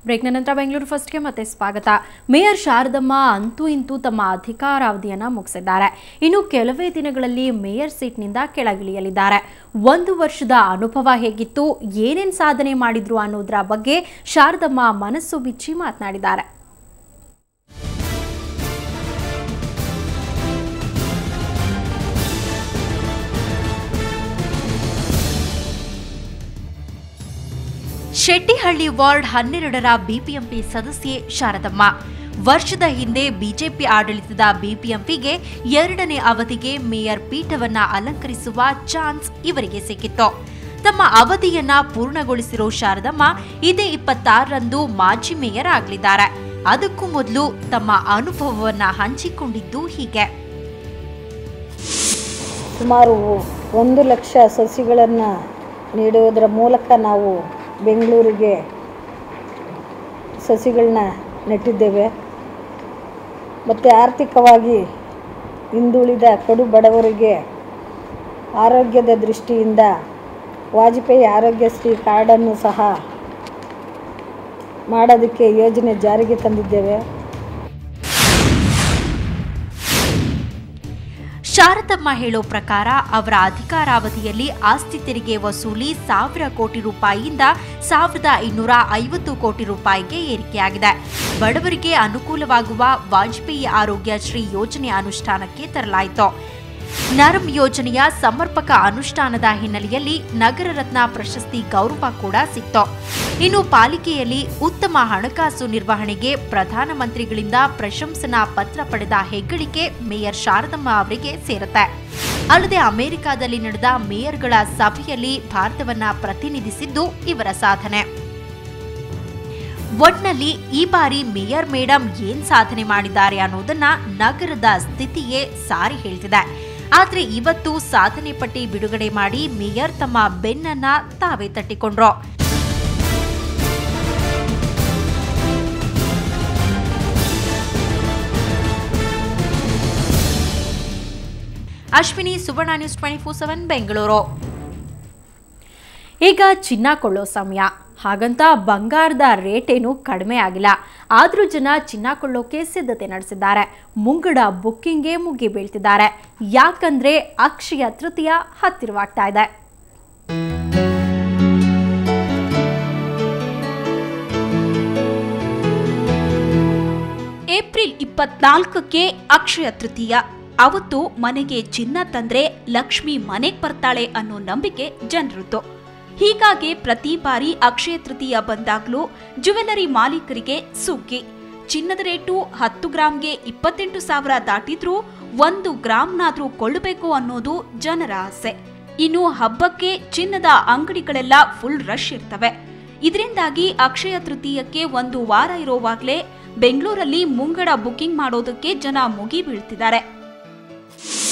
ಬ್ರೇಕ್ನ ನಂತರ ಬೆಂಗಳೂರು ಫಸ್ಟ್ಗೆ ಮತ್ತೆ ಸ್ವಾಗತ. ಮೇಯರ್ ಶಾರದಮ್ಮ ಅಂತೂ ಇಂತೂ ತಮ್ಮ ಅಧಿಕಾರಾವಧಿಯನ್ನು ಮುಗಿಸಿದ್ದಾರೆ. ಇನ್ನು ಕೆಲವೇ ದಿನಗಳಲ್ಲಿ ಮೇಯರ್ ಸೀಟ್ನಿಂದ ಕೆಳಗಿಳಿಯಲಿದ್ದಾರೆ. 1 ವರ್ಷದ ಅನುಭವ ಹೇಗಿತ್ತು, ಏನೇನು ಸಾಧನೆ ಮಾಡಿದ್ರು ಅನ್ನೋದರ ಬಗ್ಗೆ ಶಾರದಮ್ಮ ಮನಸ್ಸು ಬಿಚ್ಚಿ ಮಾತನಾಡಿದ್ದಾರೆ. ಶೆಟ್ಟಿಹಳ್ಳಿ ವಾರ್ಡ್ 12ರ ಬಿಬಿಎಂಪಿ ಸದಸ್ಯೆ ಶಾರದಮ್ಮ. ವರ್ಷದ ಹಿಂದೆ ಬಿಜೆಪಿ ಆಡಳಿತದ ಬಿಬಿಎಂಪಿಗೆ 2ನೇ ಅವಧಿಗೆ ಮೇಯರ್ ಪೀಠವನ್ನ ಅಲಂಕರಿಸುವ ಚಾನ್ಸ್ ಇವರಿಗೆ ಸಿಕ್ಕಿತ್ತು. ತಮ್ಮ ಅವಧಿಯನ್ನ ಪೂರ್ಣಗೊಳಿಸಿರೋ ಶಾರದಮ್ಮ ಇದೇ 26ರಂದು ಮಾಜಿ ಮೇಯರ್ ಆಗಲಿದ್ದಾರೆ. ಅದಕ್ಕೂ ಮೊದಲು ತಮ್ಮ ಅನುಭವವನ್ನ ಹಂಚಿಕೊಂಡಿದ್ದು ಹೀಗೆ. ಸುಮಾರು 1 ಲಕ್ಷ ಸಸಿಗಳನ್ನು ನೀಡುವುದರ ಮೂಲಕ ನಾವು ಬೆಂಗಳೂರಿಗೆ ಸಸಿಗಳನ್ನ ನೆಟ್ಟಿದ್ದೇವೆ. ಮತ್ತು ಆರ್ಥಿಕವಾಗಿ ಹಿಂದುಳಿದ ಕಡು ಬಡವರಿಗೆ ಆರೋಗ್ಯದ ದೃಷ್ಟಿಯಿಂದ ವಾಜಪೇಯಿ ಆರೋಗ್ಯಶ್ರೀ ಕಾರ್ಡನ್ನು ಸಹ ಮಾಡೋದಕ್ಕೆ ಯೋಜನೆ ಜಾರಿಗೆ ತಂದಿದ್ದೇವೆ. ಶಾರದಮ್ಮ ಹೇಳೋ ಪ್ರಕಾರ ಅವರ ಅಧಿಕಾರಾವಧಿಯಲ್ಲಿ ಆಸ್ತಿ ತೆರಿಗೆ ವಸೂಲಿ 1000 ಕೋಟಿ ರೂಪಾಯಿಯಿಂದ 1250 ಕೋಟಿ ರೂಪಾಯಿಗೆ ಏರಿಕೆಯಾಗಿದೆ. ಬಡವರಿಗೆ ಅನುಕೂಲವಾಗುವ ವಾಜಪೇಯಿ ಆರೋಗ್ಯ ಶ್ರೀ ಯೋಜನೆ ಅನುಷ್ಠಾನಕ್ಕೆ ತರಲಾಯಿತು. ನರಮ್ ಯೋಜನೆಯ ಸಮರ್ಪಕ ಅನುಷ್ಠಾನದ ಹಿನ್ನೆಲೆಯಲ್ಲಿ ನಗರ ರತ್ನ ಪ್ರಶಸ್ತಿ ಗೌರವ ಕೂಡ ಸಿಕ್ತು. ಇನ್ನು ಪಾಲಿಕೆಯಲ್ಲಿ ಉತ್ತಮ ಹಣಕಾಸು ನಿರ್ವಹಣೆಗೆ ಪ್ರಧಾನಮಂತ್ರಿಗಳಿಂದ ಪ್ರಶಂಸನಾ ಪತ್ರ ಪಡೆದ ಹೆಗ್ಗಳಿಕೆ ಮೇಯರ್ ಶಾರದಮ್ಮ ಅವರಿಗೆ ಸೇರುತ್ತೆ. ಅಲ್ಲದೆ ಅಮೆರಿಕಾದಲ್ಲಿ ನಡೆದ ಮೇಯರ್ಗಳ ಸಭೆಯಲ್ಲಿ ಭಾರತವನ್ನ ಪ್ರತಿನಿಧಿಸಿದ್ದು ಇವರ ಸಾಧನೆ. ಒಟ್ನಲ್ಲಿ ಈ ಬಾರಿ ಮೇಯರ್ ಮೇಡಮ್ ಏನ್ ಸಾಧನೆ ಮಾಡಿದ್ದಾರೆ ಅನ್ನೋದನ್ನ ನಗರದ ಸ್ಥಿತಿಯೇ ಸಾರಿ ಹೇಳ್ತಿದೆ. ಆದ್ರೆ ಇವತ್ತು ಸಾಧನೆ ಪಟ್ಟಿ ಬಿಡುಗಡೆ ಮಾಡಿ ಮೇಯರ್ ತಮ್ಮ ಬೆನ್ನನ್ನ ತಾವೇ ತಟ್ಟಿಕೊಂಡ್ರು. ಅಶ್ವಿನಿ, ಸುವರ್ಣ ನ್ಯೂಸ್ 24/7 ಬೆಂಗಳೂರು. ಈಗ ಚಿನ್ನ ಕೊಳ್ಳೋ ಸಮಯ. ಹಾಗಂತ ಬಂಗಾರದ ರೇಟ್ ಏನು ಕಡಿಮೆ ಆಗಿಲ್ಲ. ಆದ್ರೂ ಜನ ಚಿನ್ನ ಕೊಳ್ಳೋಕೆ ಸಿದ್ಧತೆ ನಡೆಸಿದ್ದಾರೆ. ಮುಂಗಡ ಬುಕ್ಕಿಂಗ್ಗೆ ಮುಗಿ ಬೀಳ್ತಿದ್ದಾರೆ. ಯಾಕಂದ್ರೆ ಅಕ್ಷಯ ತೃತೀಯ ಹತ್ತಿರವಾಗ್ತಾ ಇದೆ. ಏಪ್ರಿಲ್ 24ಕ್ಕೆ ಅಕ್ಷಯ ತೃತೀಯ. ಅವತ್ತು ಮನೆಗೆ ಚಿನ್ನ ತಂದ್ರೆ ಲಕ್ಷ್ಮಿ ಮನೆಗೆ ಬರ್ತಾಳೆ ಅನ್ನೋ ನಂಬಿಕೆ ಜನರದ್ದು. ಹೀಗಾಗಿ ಪ್ರತಿ ಬಾರಿ ಅಕ್ಷಯ ತೃತೀಯ ಬಂದಾಗ್ಲೂ ಜ್ಯುವೆಲರಿ ಮಾಲೀಕರಿಗೆ ಸುಗ್ಗಿ. ಚಿನ್ನದ ರೇಟು 10 ಗ್ರಾಂಗೆ 28,000 ದಾಟಿದ್ರೂ 1 ಗ್ರಾಂನಾದ್ರೂ ಕೊಳ್ಳಬೇಕು ಅನ್ನೋದು ಜನರ ಆಸೆ. ಇನ್ನು ಹಬ್ಬಕ್ಕೆ ಚಿನ್ನದ ಅಂಗಡಿಗಳೆಲ್ಲ ಫುಲ್ ರಶ್ ಇರ್ತವೆ. ಇದರಿಂದಾಗಿ ಅಕ್ಷಯ ತೃತೀಯಕ್ಕೆ 1 ವಾರ ಇರೋವಾಗ್ಲೇ ಬೆಂಗಳೂರಲ್ಲಿ ಮುಂಗಡ ಬುಕಿಂಗ್ ಮಾಡೋದಕ್ಕೆ ಜನ ಮುಗಿ ಬೀಳ್ತಿದ್ದಾರೆ.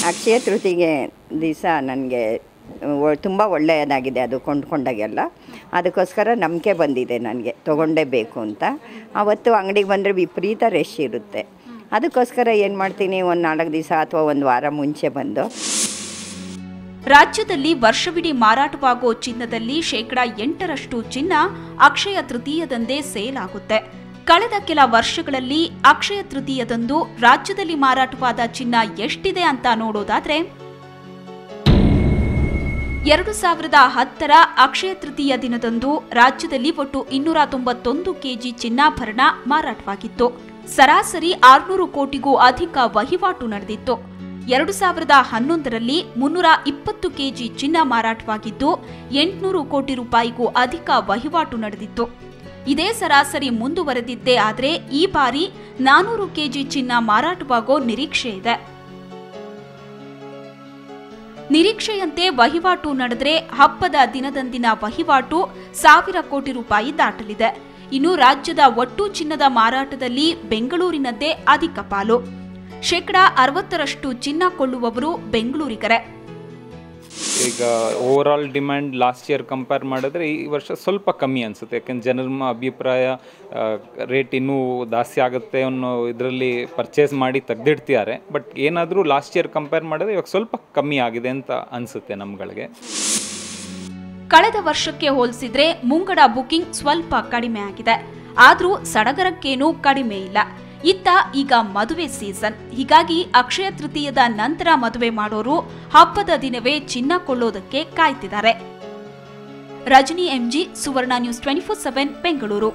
ಅಕ್ಷಯ ತೃತೀಯ ದಿವಸ ನನಗೆ ತುಂಬ ಒಳ್ಳೆಯದಾಗಿದೆ. ಅದು ಕೊಂಡ್ಕೊಂಡಾಗೆಲ್ಲ ಅದಕ್ಕೋಸ್ಕರ ನಂಬಿಕೆ ಬಂದಿದೆ ನನಗೆ ತೊಗೊಂಡೇಬೇಕು ಅಂತ. ಆವತ್ತು ಅಂಗಡಿಗೆ ಬಂದರೆ ವಿಪರೀತ ರಶ್ ಇರುತ್ತೆ. ಅದಕ್ಕೋಸ್ಕರ ಏನು ಮಾಡ್ತೀನಿ, ಒಂದು 4 ದಿವಸ ಅಥವಾ 1 ವಾರ ಮುಂಚೆ ಬಂದು. ರಾಜ್ಯದಲ್ಲಿ ವರ್ಷವಿಡೀ ಮಾರಾಟವಾಗೋ ಚಿನ್ನದಲ್ಲಿ 8% ಚಿನ್ನ ಅಕ್ಷಯ ತೃತೀಯದಂದೇ ಸೇಲ್ ಆಗುತ್ತೆ. ಕಳೆದ ಕೆಲ ವರ್ಷಗಳಲ್ಲಿ ಅಕ್ಷಯ ತೃತೀಯದಂದು ರಾಜ್ಯದಲ್ಲಿ ಮಾರಾಟವಾದ ಚಿನ್ನ ಎಷ್ಟಿದೆ ಅಂತ ನೋಡೋದಾದ್ರೆ 2010ರ ಅಕ್ಷಯ ತೃತೀಯ ದಿನದಂದು ರಾಜ್ಯದಲ್ಲಿ ಒಟ್ಟು 291 ಕೆಜಿ ಚಿನ್ನಾಭರಣ ಮಾರಾಟವಾಗಿತ್ತು. ಸರಾಸರಿ 600 ಕೋಟಿಗೂ ಅಧಿಕ ವಹಿವಾಟು ನಡೆದಿತ್ತು. 2011ರಲ್ಲಿ 320 ಕೆಜಿ ಚಿನ್ನ ಮಾರಾಟವಾಗಿದ್ದು 800 ಕೋಟಿ ರೂಪಾಯಿಗೂ ಅಧಿಕ ವಹಿವಾಟು ನಡೆದಿತ್ತು. ಇದೇ ಸರಾಸರಿ ಮುಂದುವರೆದಿದ್ದೇ ಆದರೆ ಈ ಬಾರಿ 400 ಕೆಜಿ ಚಿನ್ನ ಮಾರಾಟವಾಗೋ ನಿರೀಕ್ಷೆ ಇದೆ. ನಿರೀಕ್ಷೆಯಂತೆ ವಹಿವಾಟು ನಡೆದರೆ ಹಬ್ಬದ ದಿನದಂದಿನ ವಹಿವಾಟು 1000 ಕೋಟಿ ರೂಪಾಯಿ ದಾಟಲಿದೆ. ಇನ್ನು ರಾಜ್ಯದ ಒಟ್ಟು ಚಿನ್ನದ ಮಾರಾಟದಲ್ಲಿ ಬೆಂಗಳೂರಿನದ್ದೇ ಅಧಿಕ ಪಾಲು. 60% ಚಿನ್ನ ಕೊಳ್ಳುವವರು ಬೆಂಗಳೂರಿಗರೇ. ಈಗ overall demand last year compare ಮಾಡಿದ್ರೆ ಈ ವರ್ಷ ಸ್ವಲ್ಪ ಕಮ್ಮಿ ಅನಿಸುತ್ತೆ. ಯಾಕೆಂದ್ರೆ ಜನರ ಅಭಿಪ್ರಾಯ ರೇಟ್ ಇನ್ನೂ ಜಾಸ್ತಿ ಆಗುತ್ತೆ ಅನ್ನೋ ಇದರಲ್ಲಿ ಪರ್ಚೇಸ್ ಮಾಡಿ ತೆಗೆದಿಡ್ತಿದ್ದಾರೆ. ಬಟ್ ಏನಾದರೂ ಲಾಸ್ಟ್ ಇಯರ್ ಕಂಪೇರ್ ಮಾಡಿದ್ರೆ ಇವಾಗ ಸ್ವಲ್ಪ ಕಮ್ಮಿ ಆಗಿದೆ ಅಂತ ಅನಿಸುತ್ತೆ ನಮ್ಗಳಿಗೆ. ಕಳೆದ ವರ್ಷಕ್ಕೆ ಹೋಲಿಸಿದ್ರೆ ಮುಂಗಡ ಬುಕಿಂಗ್ ಸ್ವಲ್ಪ ಕಡಿಮೆ ಆಗಿದೆ. ಆದ್ರೂ ಸಡಗರಕ್ಕೇನೂ ಕಡಿಮೆ ಇಲ್ಲ. ಇತ್ತ ಈಗ ಮದುವೆ ಸೀಸನ್. ಹೀಗಾಗಿ ಅಕ್ಷಯ ತೃತೀಯದ ನಂತರ ಮದುವೆ ಮಾಡೋರು ಹಬ್ಬದ ದಿನವೇ ಚಿನ್ನ ಕೊಳ್ಳೋದಕ್ಕೆ ಕಾಯ್ತಿದ್ದಾರೆ. ರಜನಿ ಎಂಜಿ, ಸುವರ್ಣ ನ್ಯೂಸ್ 24/7 ಬೆಂಗಳೂರು.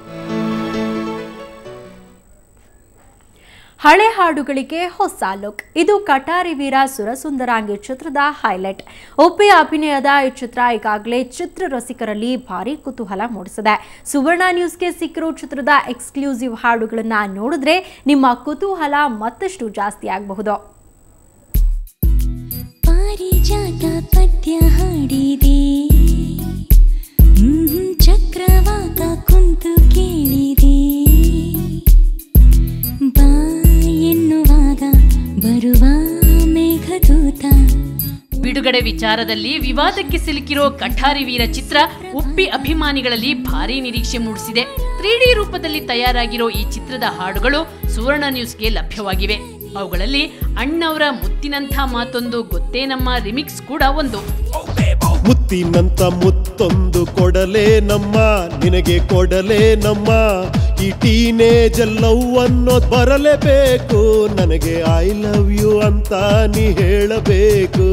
ಹಳೆ ಹಾಡುಗಳಿಗೆ ಹೊಸ ಲುಕ್. ಇದು ಕಟಾರಿ ವೀರ ಸುರಸುಂದರಾಂಗಿ ಚಿತ್ರದ ಹೈಲೈಟ್. ಒಪ್ಪಿ ಅಭಿನಯದ ಈ ಚಿತ್ರ ಈಗಾಗಲೇ ಚಿತ್ರರಸಿಕರಲ್ಲಿ ಭಾರಿ ಕುತೂಹಲ ಮೂಡಿಸಿದೆ. ಸುವರ್ಣ ನ್ಯೂಸ್ಗೆ ಸಿಕ್ಕಿರೋ ಚಿತ್ರದ ಎಕ್ಸ್ಕ್ಲೂಸಿವ್ ಹಾಡುಗಳನ್ನ ನೋಡಿದ್ರೆ ನಿಮ್ಮ ಕುತೂಹಲ ಮತ್ತಷ್ಟು ಜಾಸ್ತಿ ಆಗಬಹುದು. ಪಾರಿಜಾತ ಪದ್ಯ ಹಾಡಿದೆ, ಚಕ್ರವಾಕ ಕುಂತು ಕೇಳಿದೆ, ಎನ್ನುವಾಗ ಬರುವ ಮೇಘದೂತ. ಬಿಡುಗಡೆ ವಿಚಾರದಲ್ಲಿ ವಿವಾದಕ್ಕೆ ಸಿಲುಕಿರೋ ಕಠಾರಿ ವೀರ ಚಿತ್ರ ಉಪ್ಪಿ ಅಭಿಮಾನಿಗಳಲ್ಲಿ ಭಾರೀ ನಿರೀಕ್ಷೆ ಮೂಡಿಸಿದೆ. 3D ರೂಪದಲ್ಲಿ ತಯಾರಾಗಿರೋ ಈ ಚಿತ್ರದ ಹಾಡುಗಳು ಸುವರ್ಣ ನ್ಯೂಸ್ಗೆ ಲಭ್ಯವಾಗಿವೆ. ಅವುಗಳಲ್ಲಿ ಅಣ್ಣವರ ಮುತ್ತಿನಂಥ ಮಾತೊಂದು ಗೊತ್ತೇ ನಮ್ಮ ರಿಮಿಕ್ಸ್ ಕೂಡ ಒಂದು. ಮುತ್ತಿನಂತ ಮುತ್ತೊಂದು ಕೊಡಲೇ ನಮ್ಮ, ನಿನಗೆ ಕೊಡಲೇ ನಮ್ಮ, ಈ ಟೀನೇಜ್ ಲವ್ ಅನ್ನೋದು ಬರಲೇಬೇಕು, ನನಗೆ ಐ ಲವ್ ಯು ಅಂತ ನೀ ಹೇಳಬೇಕು.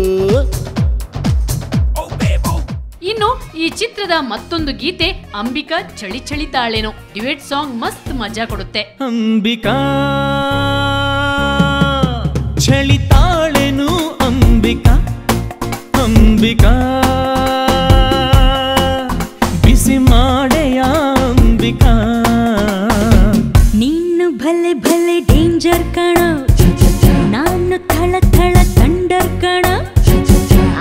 ಇನ್ನು ಈ ಚಿತ್ರದ ಮತ್ತೊಂದು ಗೀತೆ ಅಂಬಿಕಾ ಚಳಿ ಚಳಿ ತಾಳೇನೋ ಡ್ಯುಯೆಟ್ ಸಾಂಗ್ ಮಸ್ತ್ ಮಜಾ ಕೊಡುತ್ತೆ. ಅಂಬಿಕಾ ಚಳಿ ತಾಳೇನು ಅಂಬಿಕಾ, ಅಂಬಿಕಾ ಬಿಸಿ ಮಾಡೆಯ ಅಂಬಿಕಾ. ನೀನು ಭಲೆ ಭಲೆ ಡೇಂಜರ್ ಕಣ, ನಾನು ಥಳ ಥಳ ಥಂಡರ್ ಕಣ,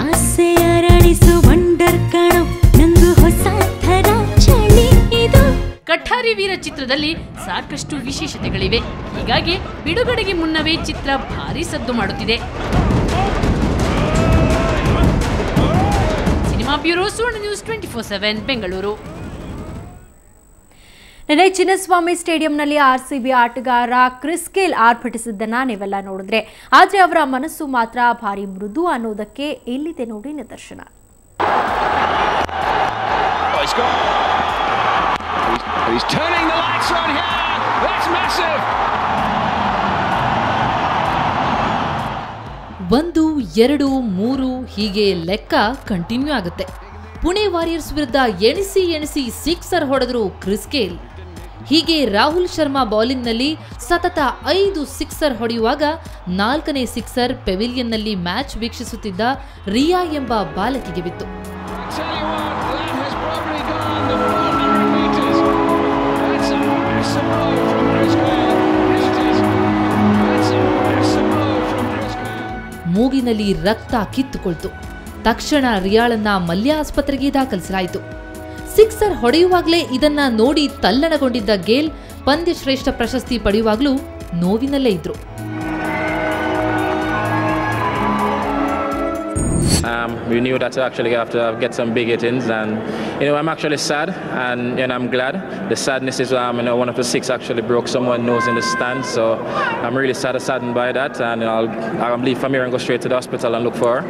ಆಸೆ ಅರಳಿಸು ವಂಡರ್ ಕಣ, ನಂಗು ಹೊಸ ಥರ ಚಳಿ ಇದು. ಕಠಾರಿ ವೀರ ಚಿತ್ರದಲ್ಲಿ ಸಾಕಷ್ಟು ವಿಶೇಷತೆಗಳಿವೆ. ಹೀಗಾಗಿ ಬಿಡುಗಡೆಗೆ ಮುನ್ನವೇ ಚಿತ್ರ ಭಾರೀ ಸದ್ದು ಮಾಡುತ್ತಿದೆ. ಸಿನಿಮಾ ಬ್ಯೂರೋ, ಸುವರ್ಣ ನ್ಯೂಸ್ 24/7 ಬೆಂಗಳೂರು. ನಿನ್ನೆ ಚಿನ್ನಸ್ವಾಮಿ ಸ್ಟೇಡಿಯಂನಲ್ಲಿ ಆರ್ಸಿಬಿ ಆಟಗಾರ ಕ್ರಿಸ್ ಗೇಲ್ ಆರ್ಭಟಿಸಿದ್ದನ್ನ ನೀವೆಲ್ಲ ನೋಡಿದ್ರೆ, ಆದ್ರೆ ಅವರ ಮನಸ್ಸು ಮಾತ್ರ ಭಾರಿ ಮೃದು ಅನ್ನೋದಕ್ಕೆ ಇಲ್ಲಿದೆ ನೋಡಿ ನಿದರ್ಶನ. ಒಂದು 2 3 ಹೀಗೆ ಲೆಕ್ಕ ಕಂಟಿನ್ಯೂ ಆಗುತ್ತೆ. ಪುಣೆ ವಾರಿಯರ್ಸ್ ವಿರುದ್ಧ ಎಣಿಸಿ ಸಿಕ್ಸರ್ ಹೊಡೆದ್ರು ಕ್ರಿಸ್ ಗೇಲ್. ಹೀಗೆ ರಾಹುಲ್ ಶರ್ಮಾ ಬೌಲಿಂಗ್ನಲ್ಲಿ ಸತತ 5 ಸಿಕ್ಸರ್ ಹೊಡೆಯುವಾಗ 4ನೇ ಸಿಕ್ಸರ್ ಪೆವಿಲಿಯನ್ನಲ್ಲಿ ಮ್ಯಾಚ್ ವೀಕ್ಷಿಸುತ್ತಿದ್ದ ರಿಯಾ ಎಂಬ ಬಾಲಕಿಗೆ ಬಿತ್ತು. ಮೂಗಿನಲ್ಲಿ ರಕ್ತ ಕಿತ್ತುಕೊಳ್ತು. ತಕ್ಷಣ ರಿಯಾಳನ್ನ ಮಲ್ಯ ಆಸ್ಪತ್ರೆಗೆ ದಾಖಲಿಸಲಾಯಿತು. ಸಿಕ್ಸರ್ ಹೊಡೆಯುವಾಗಲೇ ಇದನ್ನ ನೋಡಿ ತಲ್ಲಣಗೊಂಡಿದ್ದ ಗೇಲ್ ಪಂದ್ಯ ಶ್ರೇಷ್ಠ ಪ್ರಶಸ್ತಿ ಪಡೆಯುವಾಗಲೂ ನೋವಿನಲ್ಲೇ ಇದ್ರು. We knew that to actually have to get some big hittings, and I'm actually sad, and I'm glad. The sadness is one of the 6 actually broke someone's nose in the stand, so I'm really saddened by that, and I'll leave from here and go straight to the hospital and look for her.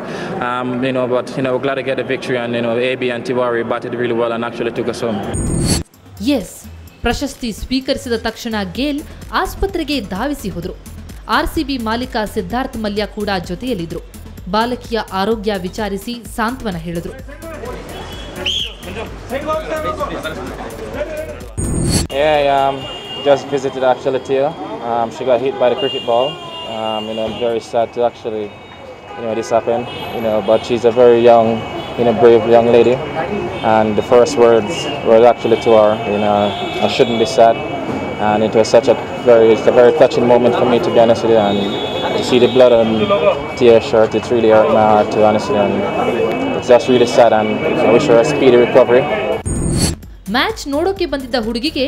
But we're glad to get the victory, and AB and Tiwari batted really well and actually took us home. Yes, ಪ್ರಶಸ್ತಿ ಸ್ವೀಕರಿಸಿದ ತಕ್ಷಣ ಗೇಲ್ ಆಸ್ಪತ್ರೆಗೆ ಧಾವಿಸಿ ಹೋದರು. RCB ಮಾಲೀಕ ಸಿದ್ಧಾರ್ಥ್ ಮಲ್ಯ ಕೂಡ ಜೊತೆಯಲ್ಲಿದ್ರು. ಬಾಲಕಿಯ ಆರೋಗ್ಯ ವಿಚಾರಿಸಿ ಸಾಂತ್ವನ ಹೇಳಿದ್ರು. Just visited actually Tia. She got hit by the cricket ball. I'm very sad to actually this happened. But she's a very young, brave young lady. And the first words were actually to her, I shouldn't be sad. And it was it's a very touching moment for me, to be honest with you. And to see the blood on Tia's shirt, it really hurt my heart, to be honest with you. And it's just really sad, and I wish her a speedy recovery. Match ನೋಡೋಕೆ ಬಂದಿದ್ದ ಹುಡುಗಿಗೆ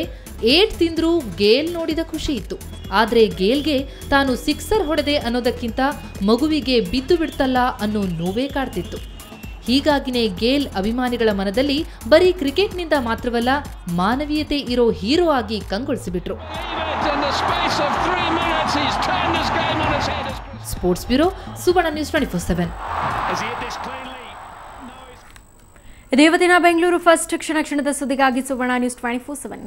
eight ತಿಂದ್ರೂ ಗೇಲ್ ನೋಡಿದ ಖುಷಿ ಇತ್ತು. ಆದ್ರೆ ಗೇಲ್ಗೆ ತಾನು sixer ಹೊಡೆದೆ ಅನ್ನೋದಕ್ಕಿಂತ ಮಗುವಿಗೆ ಬಿದ್ದು ಬಿಡ್ತಲ್ಲ ಅನ್ನೋ ನೋವೇ ಕಾಡ್ತಿತ್ತು. ಹೀಗಾಗಿನೇ ಗೇಲ್ ಅಭಿಮಾನಿಗಳ ಮನದಲ್ಲಿ ಬರೀ ಕ್ರಿಕೆಟ್ನಿಂದ ಮಾತ್ರವಲ್ಲ, ಮಾನವೀಯತೆ ಇರೋ ಹೀರೋ ಆಗಿ ಕಂಗೊಳಿಸಿಬಿಟ್ರು. ಸ್ಪೋರ್ಟ್ಸ್ ಬ್ಯೂರೋ, ಸುವರ್ಣ ನ್ಯೂಸ್ 24/7. ಇದೇ ದಿನ ಬೆಂಗಳೂರು ಫಸ್ಟ್ ಕ್ಷಣದ ಸುದ್ದಿಗಾಗಿ ಸುವರ್ಣ ನ್ಯೂಸ್ 24/7